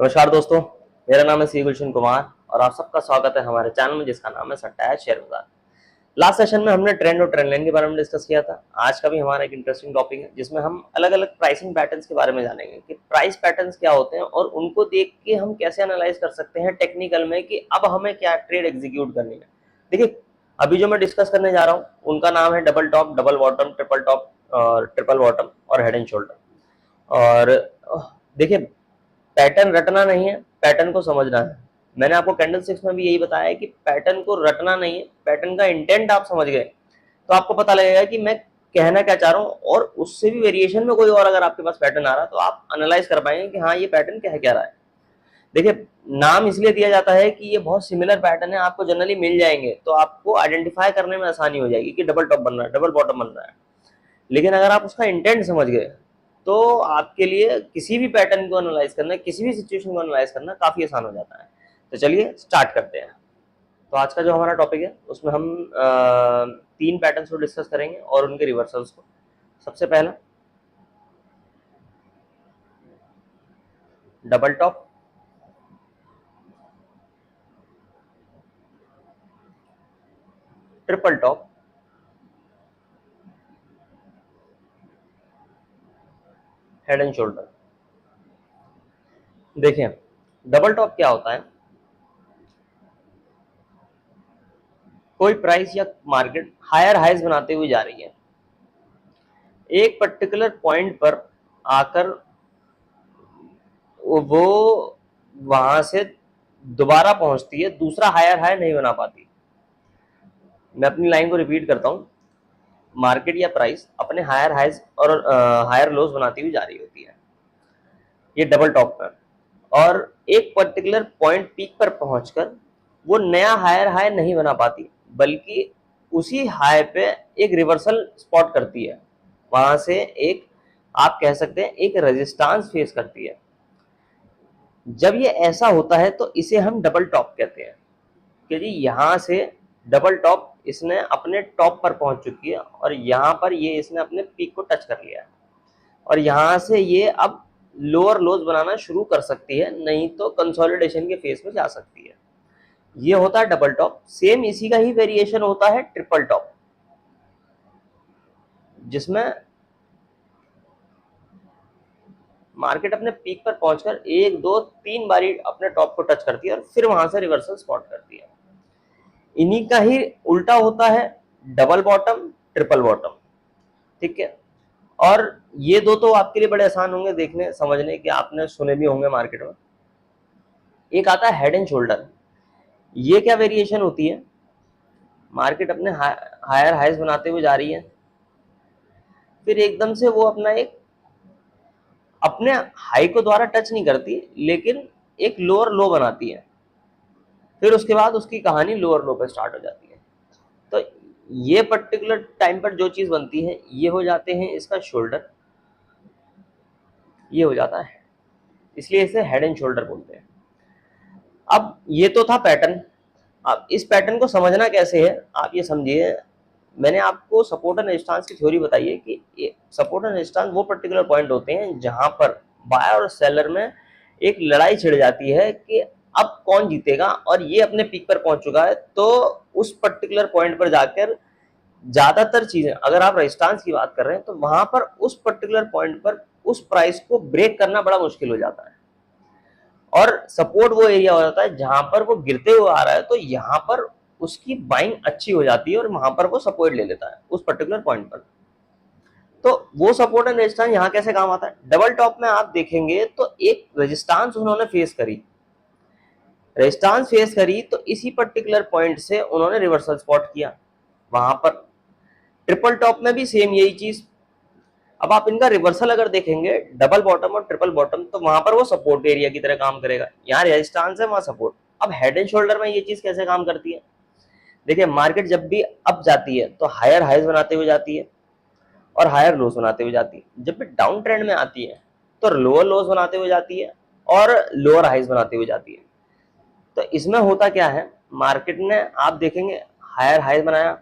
नमस्कार दोस्तों, मेरा नाम है सी गुलशन कुमार और आप सबका स्वागत है हमारे चैनल में जिसका नाम है सट्टा है शेयर बाजार। लास्ट सेशन में हमने ट्रेंड और ट्रेंड लाइन के बारे में डिस्कस किया था। आज का भी हमारा एक इंटरेस्टिंग टॉपिक है जिसमें हम अलग अलग प्राइसिंग पैटर्न्स के बारे में जानेंगे कि प्राइस पैटर्न्स क्या होते हैं और उनको देख के हम कैसे एनालाइज कर सकते हैं टेक्निकल में कि अब हमें क्या ट्रेड एग्जीक्यूट करनी है। देखिए, अभी जो मैं डिस्कस करने जा रहा हूँ उनका नाम है double top, double bottom, triple top और ट्रिपल बॉटम और हेड एंड शोल्डर। और देखिए, पैटर्न रटना नहीं है, पैटर्न को समझना है। मैंने आपको कैंडल स्टिक्स में भी यही बताया है कि पैटर्न को रटना नहीं है, पैटर्न का इंटेंट आप समझ गए तो आपको पता लगेगा कि मैं कहना क्या चाह रहा हूँ, और उससे भी वेरिएशन में कोई और अगर आपके पास पैटर्न आ रहा है तो आप एनालाइज कर पाएंगे कि हाँ, ये पैटर्न कह क्या रहा है। देखिए, नाम इसलिए दिया जाता है कि ये बहुत सिमिलर पैटर्न है, आपको जनरली मिल जाएंगे तो आपको आइडेंटिफाई करने में आसानी हो जाएगी कि डबल टॉप बन रहा है, डबल बॉटम बन रहा है। लेकिन अगर आप उसका इंटेंट समझ गए तो आपके लिए किसी भी पैटर्न को एनालाइज करना, किसी भी सिचुएशन को एनालाइज करना काफी आसान हो जाता है। तो चलिए स्टार्ट करते हैं। तो आज का जो हमारा टॉपिक है उसमें हम तीन पैटर्न्स को डिस्कस करेंगे और उनके रिवर्सल्स को। सबसे पहला double top, triple top, head and shoulder. देखिए, डबल टॉप क्या होता है? कोई प्राइस या मार्केट हायर हाइज बनाते हुए जा रही है, एक पर्टिकुलर पॉइंट पर आकर वो वहां से दोबारा पहुंचती है, दूसरा हायर हाई नहीं बना पाती। मैं अपनी लाइन को रिपीट करता हूं। मार्केट या प्राइस अपने हायर हाइज और हायर लोज बनाती हुई जा रही होती है, ये डबल टॉप पर, और एक पर्टिकुलर पॉइंट पीक पर पहुंचकर वो नया हायर हाई नहीं बना पाती, बल्कि उसी हाई पे एक रिवर्सल स्पॉट करती है। वहां से एक, आप कह सकते हैं, एक रेजिस्टेंस फेस करती है। जब ये ऐसा होता है तो इसे हम डबल टॉप कहते हैं कि जी यहाँ से डबल टॉप इसने अपने टॉप पर पहुंच चुकी है और यहाँ पर ये इसने अपने पीक को टच कर लिया है, और यहाँ से ये अब लोअर लोज बनाना शुरू कर सकती है, नहीं तो कंसोलिडेशन के फेस में जा सकती है। ये होता है डबल टॉप। सेम इसी का ही वेरिएशन होता है ट्रिपल टॉप, जिसमें मार्केट अपने पीक पर पहुंचकर एक दो तीन बारी अपने टॉप को टच करती है और फिर वहां से रिवर्सल स्पॉट करती है। इन्हीं का ही उल्टा होता है डबल बॉटम, ट्रिपल बॉटम। ठीक है, और ये दो तो आपके लिए बड़े आसान होंगे देखने समझने के, आपने सुने भी होंगे मार्केट में। एक आता है हेड एंड शोल्डर। ये क्या वेरिएशन होती है? मार्केट अपने हायर हाइज बनाते हुए जा रही है, फिर एकदम से वो अपना एक अपने हाई को द्वारा टच नहीं करती, लेकिन एक लोअर लो बनाती है, फिर उसके बाद उसकी कहानी लोअर लो पे स्टार्ट हो जाती है। तो ये पर्टिकुलर टाइम पर जो चीज बनती है ये हो जाते हैं इसका शोल्डर, ये हो जाता है, इसलिए इसे हेड एंड शोल्डर बोलते हैं। अब ये तो था पैटर्न। अब इस पैटर्न को समझना कैसे है आप ये समझिए। मैंने आपको सपोर्ट एंड रेजिस्टेंस की थ्योरी बताई है कि सपोर्ट एंड रेजिस्टेंस वो पर्टिकुलर पॉइंट होते हैं जहां पर बायर और सेलर में एक लड़ाई छिड़ जाती है कि अब कौन जीतेगा, और ये अपने पीक पर पहुंच चुका है। तो उस पर्टिकुलर पॉइंट पर जाकर ज्यादातर चीजें, अगर आप रेजिस्टेंस की बात कर रहे हैं तो वहां पर उस पर्टिकुलर पॉइंट पर उस प्राइस को ब्रेक करना बड़ा मुश्किल हो जाता है, और सपोर्ट वो एरिया हो जाता है जहां पर वो गिरते हुए आ रहा है, तो यहाँ पर उसकी बाइंग अच्छी हो जाती है और वहां पर वो सपोर्ट ले लेता है उस पर्टिकुलर पॉइंट पर। तो वो सपोर्ट एंड रेजिस्टेंस यहाँ कैसे काम आता है? डबल टॉप में आप देखेंगे तो एक रेजिस्टेंस उन्होंने फेस करी, रेजिस्टेंस फेस करी तो इसी पर्टिकुलर पॉइंट से उन्होंने रिवर्सल स्पॉट किया वहां पर। ट्रिपल टॉप में भी सेम यही चीज। अब आप इनका रिवर्सल अगर देखेंगे डबल बॉटम और ट्रिपल बॉटम, तो वहां पर वो सपोर्ट एरिया की तरह काम करेगा, यहाँ रेजिस्टेंस है वहां सपोर्ट। अब हेड एंड शोल्डर में ये चीज कैसे काम करती है? देखिए, मार्केट जब भी अप जाती है तो हायर हाइज बनाते हुए जाती है और हायर लोस बनाते हुए जाती है। जब भी डाउन ट्रेंड में आती है तो लोअर लोस बनाते हुए जाती है और लोअर हाइज बनाते हुए जाती है। तो इसमें होता क्या है, मार्केट ने आप देखेंगे हायर हाई बनाया,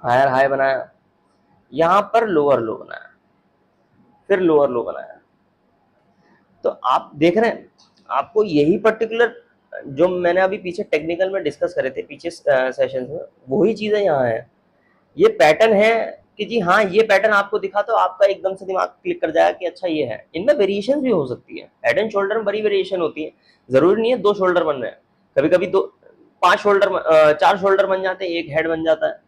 हायर हाई बनाया, यहां पर लोअर लो बनाया, फिर लोअर लो बनाया। तो आप देख रहे हैं, आपको यही पर्टिकुलर जो मैंने अभी पीछे टेक्निकल में डिस्कस करे थे पीछे सेशन में, वही चीजें यहाँ है। ये पैटर्न है कि जी हाँ, ये पैटर्न आपको दिखा तो आपका एकदम से दिमाग क्लिक कर जाएगा कि अच्छा ये है। इनमें वेरिएशन भी हो सकती है, हेड एंड शोल्डर में बड़ी वेरिएशन होती है, जरूरी नहीं है 2 शोल्डर बन रहे हैं, कभी कभी 5 शोल्डर 4 शोल्डर बन जाते हैं, एक हेड बन जाता है।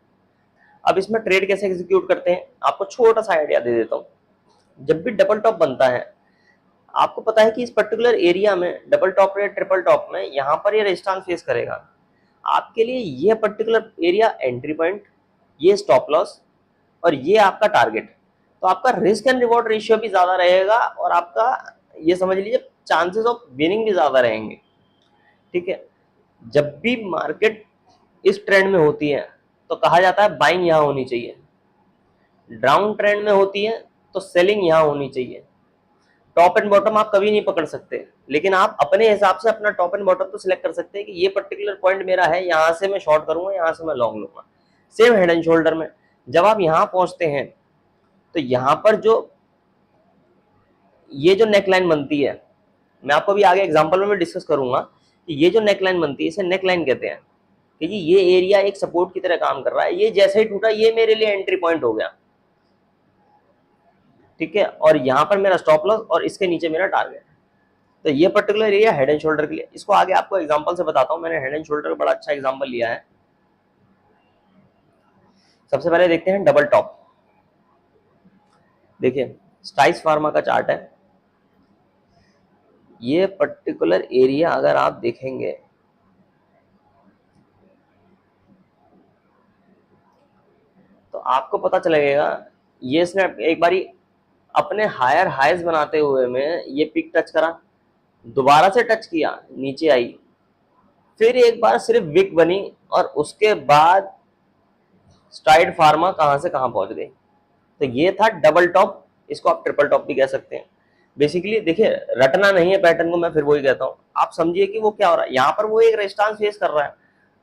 अब इसमें ट्रेड कैसे एग्जीक्यूट करते हैं, आपको छोटा सा आइडिया दे देता हूँ। जब भी डबल टॉप बनता है, आपको पता है कि इस पर्टिकुलर एरिया में डबल टॉप या ट्रिपल टॉप में यहाँ पर ये रेजिस्टेंस फेस करेगा। आपके लिए ये पर्टिकुलर एरिया एंट्री पॉइंट, ये स्टॉप लॉस और ये आपका टारगेट। तो आपका रिस्क एंड रिवॉर्ड रेशियो भी ज्यादा रहेगा और आपका ये समझ लीजिए चांसेस ऑफ विनिंग भी ज्यादा रहेंगे। ठीक है, जब भी मार्केट इस ट्रेंड में होती है तो कहा जाता है बाइंग यहाँ होनी चाहिए, डाउन ट्रेंड में होती है तो सेलिंग यहाँ होनी चाहिए। टॉप एंड बॉटम आप कभी नहीं पकड़ सकते, लेकिन आप अपने हिसाब से अपना टॉप एंड बॉटम तो सिलेक्ट कर सकते हैं कि ये पर्टिकुलर पॉइंट मेरा है, यहाँ से मैं शॉर्ट करूंगा, यहाँ से मैं लॉन्ग लूंगा। सेम हेड एंड शोल्डर में जब आप यहाँ पहुंचते हैं तो यहाँ पर जो ये जो नेकलाइन बनती है, मैं आपको भी आगे एग्जांपल में डिस्कस करूंगा कि ये जो नेकलाइन बनती है इसे नेकलाइन कहते हैं कि जी ये एरिया एक सपोर्ट की तरह काम कर रहा है, ये जैसे ही टूटा ये मेरे लिए एंट्री पॉइंट हो गया। ठीक है, और यहाँ पर मेरा स्टॉप लॉस और इसके नीचे मेरा टारगेट। तो ये particular area head and shoulder के लिए। इसको आगे आपको एग्जांपल से बताता हूँ, मैंने हेड एंड शोल्डर का बड़ा अच्छा एग्जांपल लिया है। सबसे पहले देखते हैं डबल टॉप। देखिए स्ट्राइस फार्मा का चार्ट है, ये पर्टिकुलर एरिया अगर आप देखेंगे तो आपको पता चलेगा ये इसने एक बारी अपने हायर हाइज बनाते हुए में ये पिक टच करा, दोबारा से टच किया, नीचे आई, फिर एक बार सिर्फ विक बनी और उसके बाद स्ट्राइड फार्मा कहां से कहां पहुंच गई। तो ये था डबल टॉप, इसको आप ट्रिपल टॉप भी कह सकते हैं। बेसिकली देखिए रटना नहीं है पैटर्न को, मैं फिर वही कहता हूं, आप समझिए कि वो क्या हो रहा है। यहाँ पर वो एक रेजिस्टेंस फेस कर रहा है,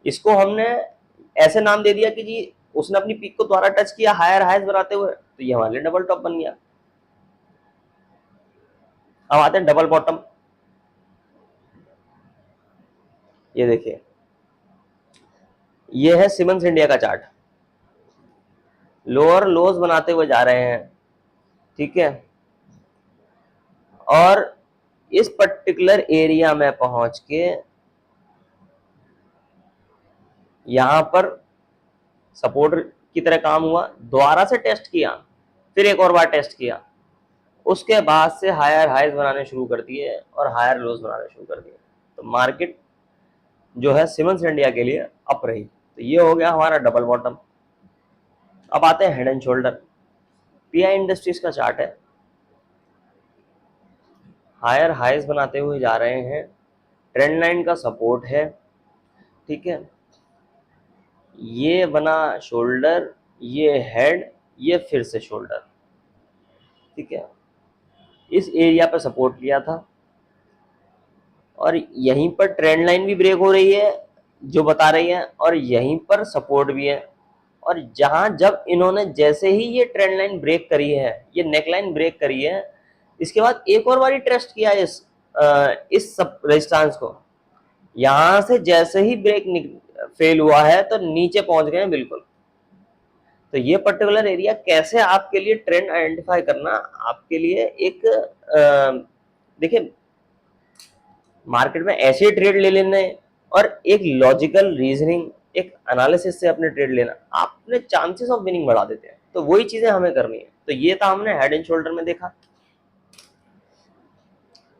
इसको हमने ऐसे नाम दे दिया कि जी उसने अपनी पीक को दोबारा टच किया हायर हाइज बनाते हुए, तो ये हमारे लिए डबल टॉप बन गया। अब आते हैं डबल बॉटम। ये देखिए ये है सिमंस इंडिया का चार्ट, लोअर लोज बनाते हुए जा रहे हैं। ठीक है, और इस पर्टिकुलर एरिया में पहुंच के यहां पर सपोर्ट की तरह काम हुआ, दोबारा से टेस्ट किया, फिर एक और बार टेस्ट किया, उसके बाद से हायर हाइज बनाने शुरू कर दिए और हायर लोज बनाने शुरू कर दिए। तो मार्केट जो है सिमंस इंडिया के लिए अप रही। तो ये हो गया हमारा डबल बॉटम। अब आते हैं head and shoulder. Pi industries का चार्ट है, हायर हाइज बनाते हुए जा रहे हैं, ट्रेंड लाइन का सपोर्ट है। ठीक है, ये बना शोल्डर, ये हेड, ये फिर से शोल्डर। ठीक है, इस एरिया पर सपोर्ट लिया था और यहीं पर ट्रेंड लाइन भी ब्रेक हो रही है जो बता रही है, और यहीं पर सपोर्ट भी है। और जहां जब इन्होंने जैसे ही ये ट्रेंड लाइन ब्रेक करी है, ये नेक लाइन ब्रेक करी है, इसके बाद एक और बारी टेस्ट किया इस सब रेजिस्टेंस को, यहां से जैसे ही ब्रेक फेल हुआ है तो नीचे पहुंच गए हैं बिल्कुल। तो ये पर्टिकुलर एरिया कैसे आपके लिए ट्रेंड आइडेंटिफाई करना आपके लिए एक देखिए मार्केट में ऐसे ट्रेड ले लेने और एक लॉजिकल रीजनिंग एक एनालिसिस से अपने ट्रेड लेना, आपने चांसेस ऑफ विनिंग बढ़ा देते हैं। तो वही चीजें हमें करनी है। तो ये था हमने हेड एंड शोल्डर में देखा।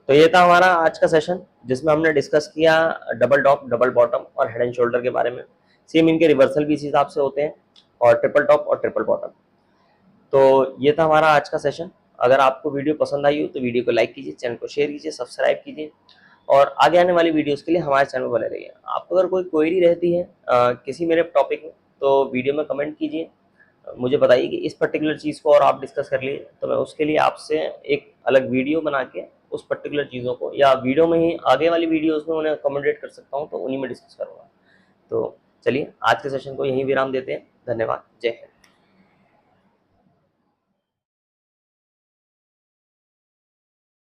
तो ये था हमारा आज का सेशन जिसमें हमने डिस्कस किया डबल टॉप, डबल बॉटम और हेड एंड शोल्डर के बारे में। सेम इनके रिवर्सल भी इस हिसाब से होते हैं, और ट्रिपल टॉप और ट्रिपल बॉटम। तो ये था हमारा आज का सेशन। अगर आपको वीडियो पसंद आई हो तो वीडियो को लाइक कीजिए, चैनल को शेयर कीजिए, सब्सक्राइब कीजिए, और आगे आने वाली वीडियोस के लिए हमारे चैनल बने रहिए। आपको अगर कोई क्वेरी रहती है किसी मेरे टॉपिक में तो वीडियो में कमेंट कीजिए, मुझे बताइए कि इस पर्टिकुलर चीज़ को और आप डिस्कस कर लिए, तो मैं उसके लिए आपसे एक अलग वीडियो बना के उस पर्टिकुलर चीज़ों को, या वीडियो में ही आगे वाली वीडियोस में उन्हें अकोमोडेट कर सकता हूँ, तो उन्हीं में डिस्कस करूँगा। तो चलिए आज के सेशन को यहीं विराम देते हैं। धन्यवाद, जय हिंद।